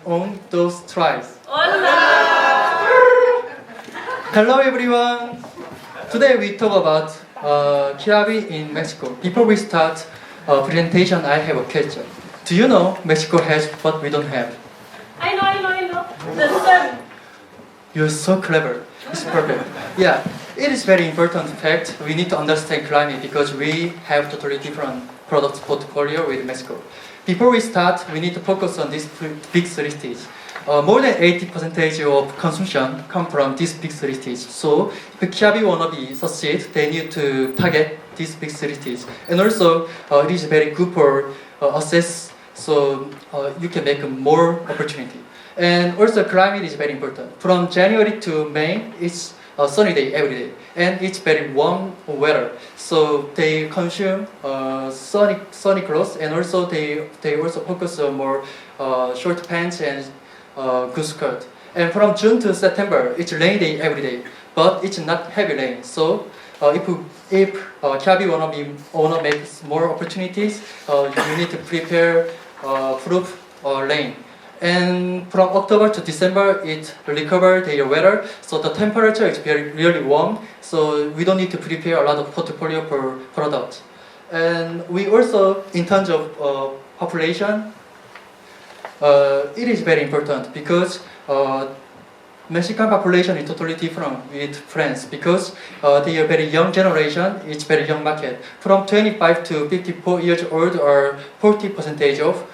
on those tries. Hola! Hello everyone! Today we talk about Kiabi in Mexico. Before we start presentation, I have a question. Do you know Mexico has what we don't have? I know. The sun. You're so clever. It's perfect. Yeah, it is very important fact. We need to understand climate because we have totally different product portfolio with Mexico. Before we start, we need to focus on these big three states. More than 80% of consumption come from these big three states. So if Kiabi wanna be succeed, they need to target these big three states. And also, it is very good for assess. So you can make more opportunity. And also climate is very important. From January to May, it's a sunny day every day. And it's very warm weather. So they consume sunny clothes, and also they also focus on more short pants and good skirt. And from June to September, it's rainy day every day. But it's not heavy rain. So if Kiabi wanna make more opportunities, you need to prepare proof rain. And from October to December, it recovered their weather, so the temperature is really warm, so we don't need to prepare a lot of portfolio for products. And we also, in terms of population, it is very important because Mexican population is totally different with France because they are very young generation, it's very young market. From 25 to 54 years old are 40% of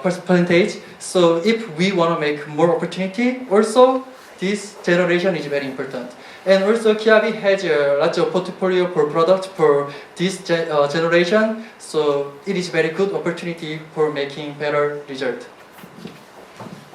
percentage. So if we want to make more opportunity, also this generation is very important. And also Kiabi has a lot of portfolio for products for this generation. So it is very good opportunity for making better result.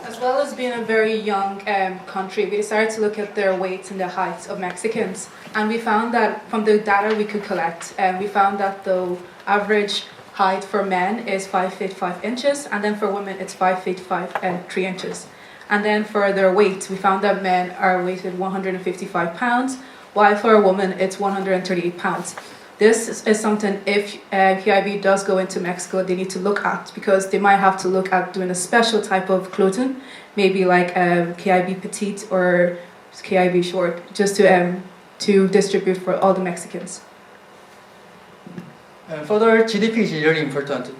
As well as being a very young country, we decided to look at their weights and the heights of Mexicans. And we found that from the data we could collect, we found that the average height for men is 5 feet 5 inches, and then for women it's 5 feet 5 and 3 inches. And then for their weight, we found that men are weighted 155 pounds, while for a woman it's 138 pounds. This is something if Kiabi does go into Mexico, they need to look at, because they might have to look at doing a special type of clothing, maybe like Kiabi petite or Kiabi short, just to distribute for all the Mexicans. And further, GDP is really important.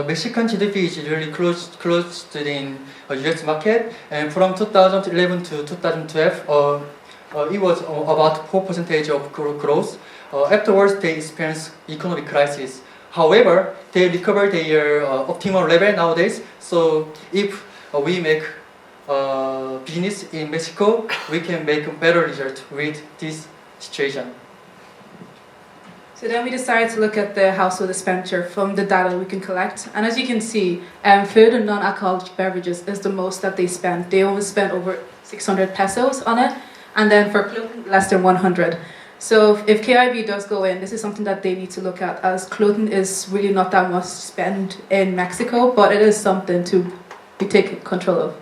Mexican GDP is really close to the US market, and from 2011 to 2012, it was about 4% of growth. Afterwards, they experienced economic crisis. However, they recovered their optimal level nowadays. So if we make business in Mexico, we can make a better result with this situation. So then we decided to look at the household expenditure from the data we can collect. And as you can see, food and non-alcoholic beverages is the most that they spend. They always spend over 600 pesos on it. And then for clothing, less than 100. So if KIB does go in, this is something that they need to look at, as clothing is really not that much spent in Mexico, but it is something to be taken control of.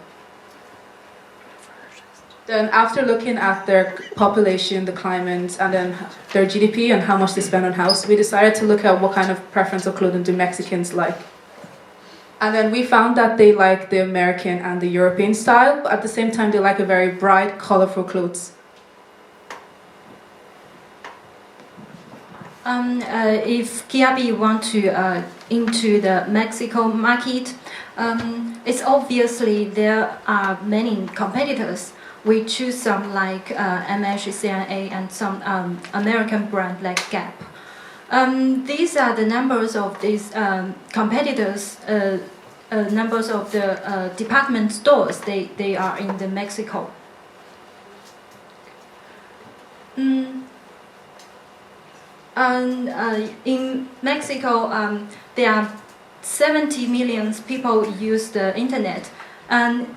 Then after looking at their population, the climate, and then their GDP and how much they spend on house, we decided to look at what kind of preference of clothing do Mexicans like. And then we found that they like the American and the European style, but at the same time they like a very bright, colorful clothes. If Kiabi want to into the Mexico market, it's obviously there are many competitors. We choose some like MHCNA and some American brand like Gap. These are the numbers of these competitors, numbers of the department stores they are in the Mexico. In Mexico, there are 70 million people use the internet, and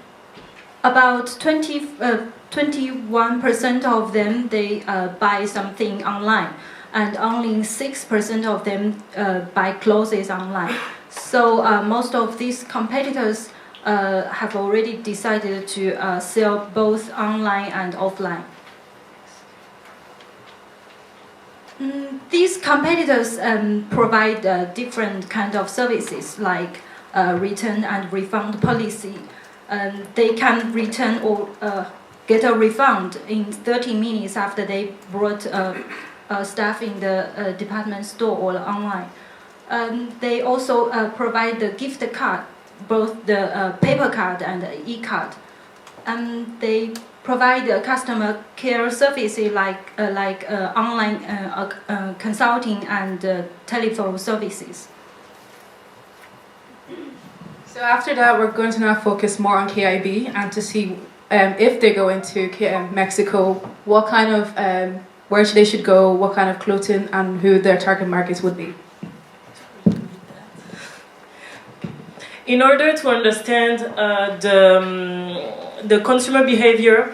about 21% of them they buy something online, and only 6% of them buy clothes online. So most of these competitors have already decided to sell both online and offline. These competitors provide different kind of services like return and refund policy, they can return or get a refund in 30 minutes after they brought stuff in the department store or online. They also provide the gift card, both the paper card and the e-card. They provide customer care services like online consulting and telephone services. So after that, we're going to now focus more on KIB and to see if they go into Mexico, what kind of where they should go, what kind of clothing, and who their target markets would be. In order to understand the consumer behavior,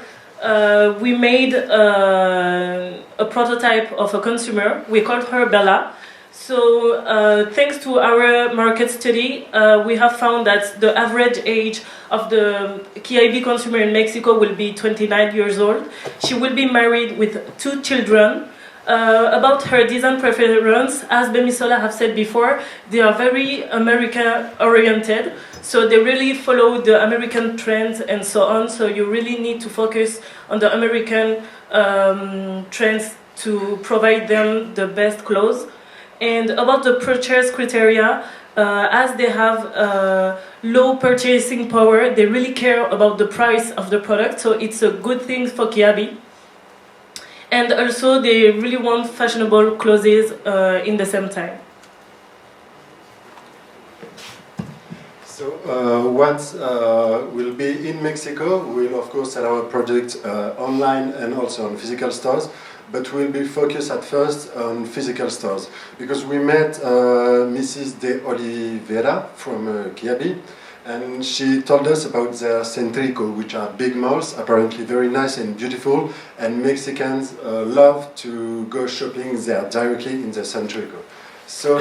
we made a prototype of a consumer. We called her Bella. So thanks to our market study, we have found that the average age of the Kiabi consumer in Mexico will be 29 years old. She will be married with 2 children. About her design preference, as Bemisola have said before, they are very American-oriented, so they really follow the American trends and so on, so you really need to focus on the American trends to provide them the best clothes. And about the purchase criteria, as they have low purchasing power, they really care about the price of the product, so it's a good thing for Kiabi. And also, they really want fashionable clothes in the same time. So once we'll be in Mexico, we'll of course sell our product online and also on physical stores, but we'll be focused at first on physical stores because we met Mrs. de Oliveira from Kiabi, and she told us about their Centrico, which are big malls, apparently very nice and beautiful, and Mexicans love to go shopping there directly in the Centrico. So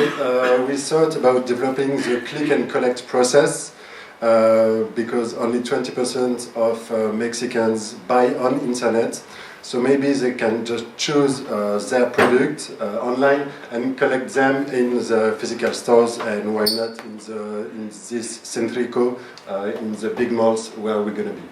we thought about developing the click and collect process because only 20% of Mexicans buy on internet. So maybe they can just choose their product online and collect them in the physical stores, and why not in this Centrico, in the big malls where we're going to be.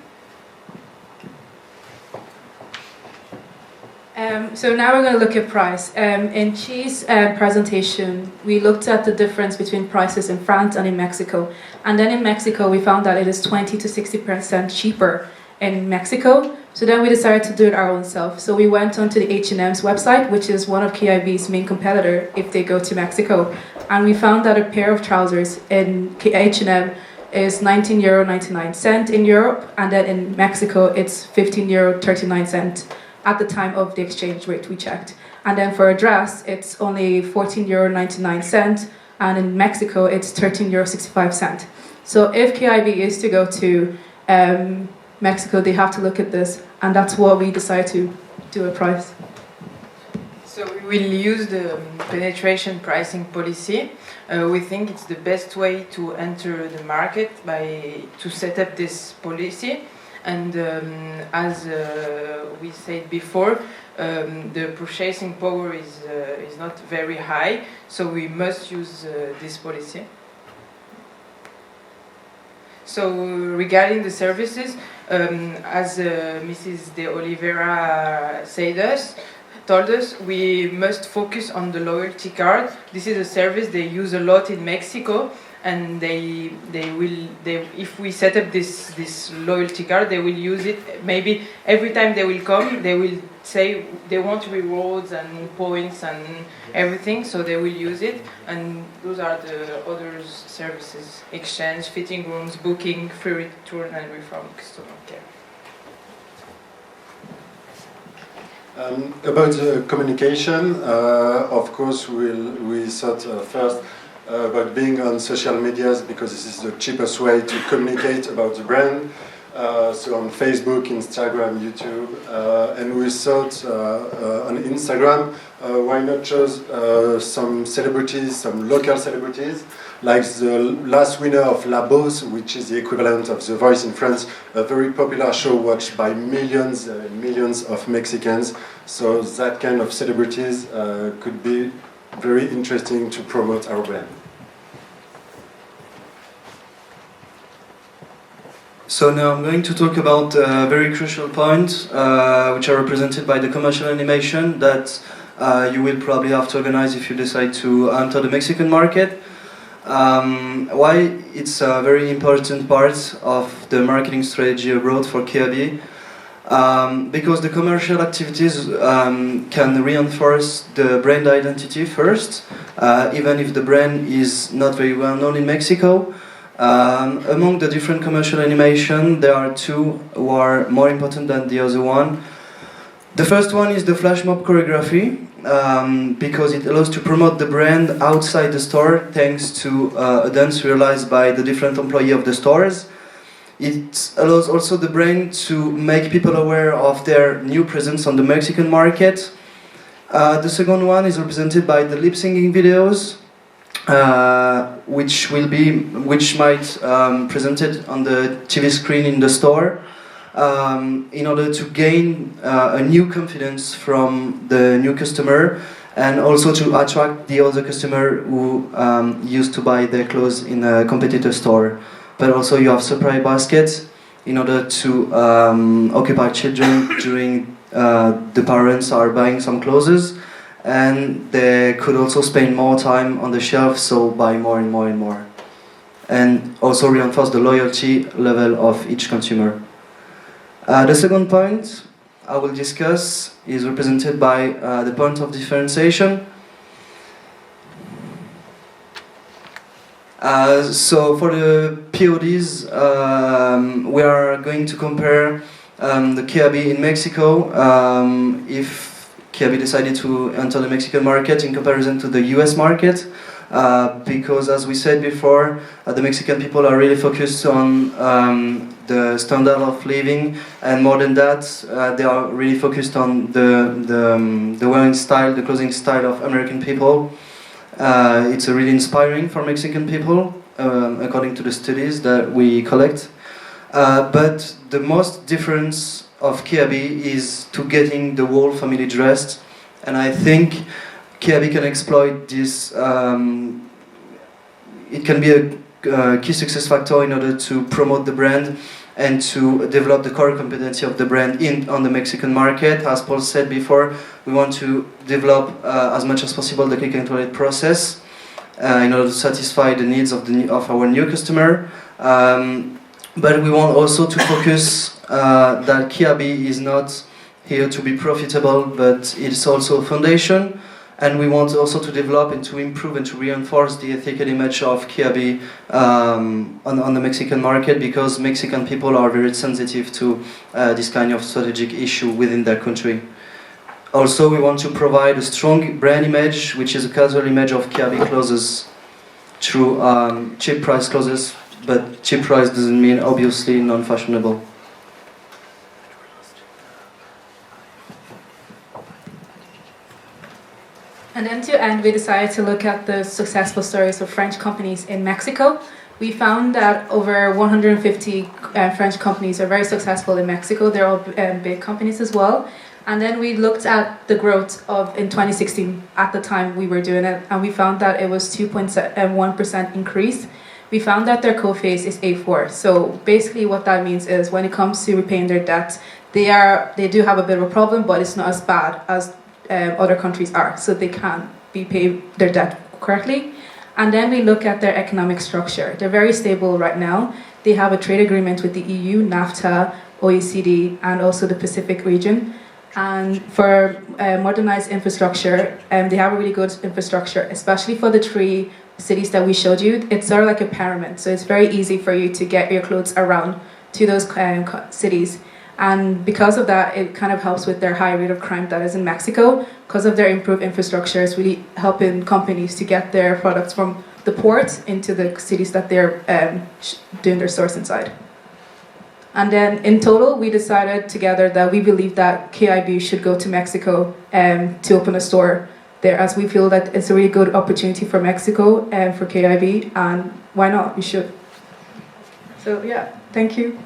So now we're going to look at price. In Chi's presentation, we looked at the difference between prices in France and in Mexico. And then in Mexico, we found that it is 20 to 60% cheaper in Mexico. So then we decided to do it our own self. So we went onto the H&M's website, which is one of KIB's main competitor if they go to Mexico. And we found that a pair of trousers in H&M is €19.99 in Europe, and then in Mexico it's €15.39 at the time of the exchange rate we checked. And then for a dress, it's only €14.99, and in Mexico it's €13.65. So if KIB is to go to Mexico, they have to look at this, and that's what we decided to do a price. So we will use the penetration pricing policy. We think it's the best way to enter the market to set up this policy. And as we said before, the purchasing power is not very high, so we must use this policy. So regarding the services, as Mrs. de Oliveira told us, we must focus on the loyalty card. This is a service they use a lot in Mexico, and they will if we set up this loyalty card, they will use it. Maybe every time they will come, they will say they want rewards and points and everything, so they will use it. And those are the other services: exchange, fitting rooms, booking, free return and refund, customer care. About the communication, of course, we thought first about being on social medias because this is the cheapest way to communicate about the brand. So on Facebook, Instagram, YouTube, and we thought on Instagram, why not choose some celebrities, some local celebrities, like the last winner of La Bosse, which is the equivalent of The Voice in France, a very popular show watched by millions and millions of Mexicans. So that kind of celebrities could be very interesting to promote our brand. So now I'm going to talk about very crucial points, which are represented by the commercial animation that you will probably have to organize if you decide to enter the Mexican market. Why it's a very important part of the marketing strategy abroad for Kiabi. Because the commercial activities can reinforce the brand identity first, even if the brand is not very well known in Mexico. Among the different commercial animation, there are two who are more important than the other one. The first one is the flash mob choreography, because it allows to promote the brand outside the store thanks to a dance realized by the different employees of the stores. It allows also the brand to make people aware of their new presence on the Mexican market. The second one is represented by the lip syncing videos, which might presented on the TV screen in the store, in order to gain a new confidence from the new customer and also to attract the other customer who used to buy their clothes in a competitor store. But also you have surprise baskets in order to occupy children during the parents are buying some clothes, and they could also spend more time on the shelf, so buy more and more and more. And also reinforce the loyalty level of each consumer. The second point I will discuss is represented by the point of differentiation. So for the PODs, we are going to compare the Kiabi in Mexico, if Kiabi decided to enter the Mexican market in comparison to the US market, because as we said before, the Mexican people are really focused on the standard of living, and more than that, they are really focused on the wearing style, the clothing style of American people. It's really inspiring for Mexican people, according to the studies that we collect. But the most difference of Kiabi is to getting the whole family dressed, and I think Kiabi can exploit this. It can be a key success factor in order to promote the brand and to develop the core competency of the brand on the Mexican market. As Paul said before, we want to develop as much as possible the click and collect process in order to satisfy the needs of our new customer. But we want also to focus that Kiabi is not here to be profitable, but it's also a foundation. And we want also to develop and to improve and to reinforce the ethical image of Kiabi on the Mexican market, because Mexican people are very sensitive to this kind of strategic issue within their country. Also, we want to provide a strong brand image, which is a casual image of Kiabi clothes through cheap price clothes, but cheap price doesn't mean obviously non-fashionable. And then to end, we decided to look at the successful stories of French companies in Mexico. We found that over 150 French companies are very successful in Mexico. They're all big companies as well. And then we looked at the growth in 2016, at the time we were doing it, and we found that it was 2.1% increase. We found that their co-phase is A4. So basically what that means is when it comes to repaying their debts, they do have a bit of a problem, but it's not as bad as other countries are, so they can be paid their debt correctly. And then we look at their economic structure. They're very stable right now. They have a trade agreement with the EU, NAFTA, OECD, and also the Pacific region. And for modernized infrastructure, they have a really good infrastructure, especially for the 3 cities that we showed you. It's sort of like a pyramid, so it's very easy for you to get your clothes around to those cities. And because of that, it kind of helps with their high rate of crime that is in Mexico. Because of their improved infrastructure, it's really helping companies to get their products from the port into the cities that they're doing their stores inside. And then in total, we decided together that we believe that Kiabi should go to Mexico to open a store there, as we feel that it's a really good opportunity for Mexico and for Kiabi, and why not? We should. So yeah, thank you.